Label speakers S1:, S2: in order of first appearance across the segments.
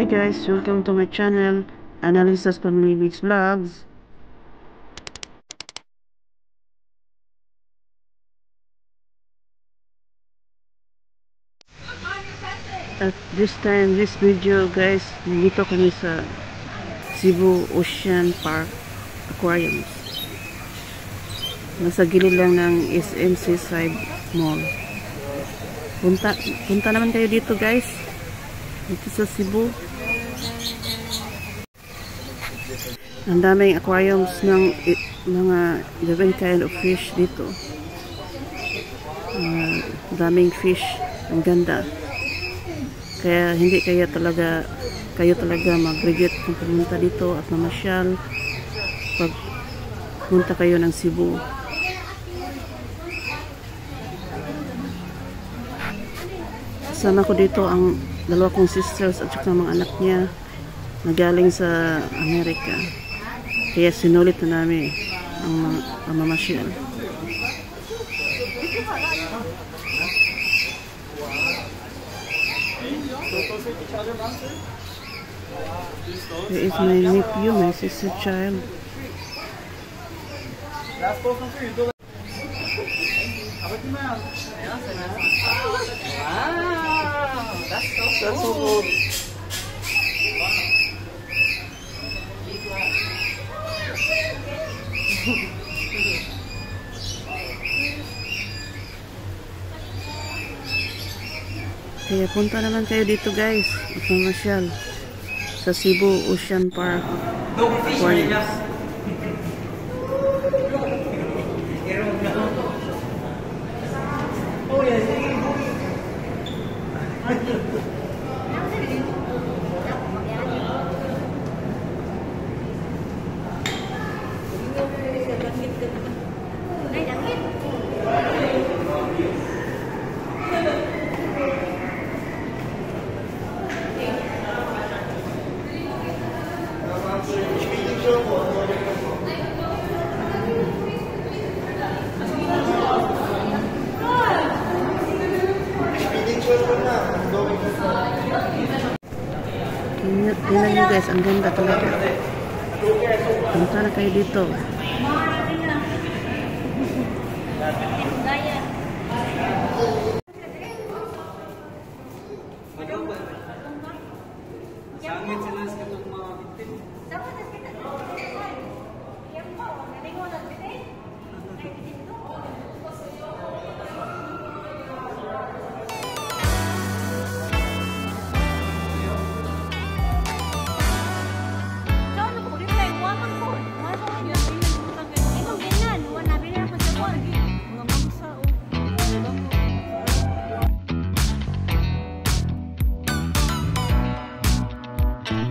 S1: Hi guys, welcome to my channel, Annalisa's Family Mix Vlogs. At this video guys, nandito kami sa Cebu Ocean Park Aquariums. Nasa gilid lang ng SM Seaside Mall. Punta naman kayo dito guys, dito sa Cebu. Ang daming aquariums ng mga different kind of fish dito. Daming fish, ang ganda. Kaya hindi kayo talaga mag-regret kung pumunta dito at mamasyal pag punta kayo ng Cebu. Kasama ko dito ang dalawa kong sisters at saka mga anak niya na galing sa Amerika. Kaya sinulit na namin ang mamasyal. Here is my nephew, my sister child. That's so cool. Kaya punta naman kayo dito guys, at mamasyal sa Cebu Ocean Park Aquariums. Tingnan nyo guys, ang ganda talaga. Punta na kayo dito.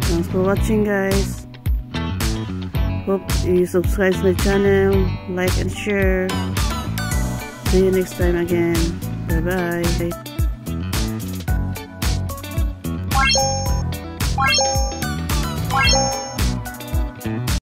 S1: Thanks for watching guys. Hope you subscribe to my channel, like and share. See you next time again. Bye bye.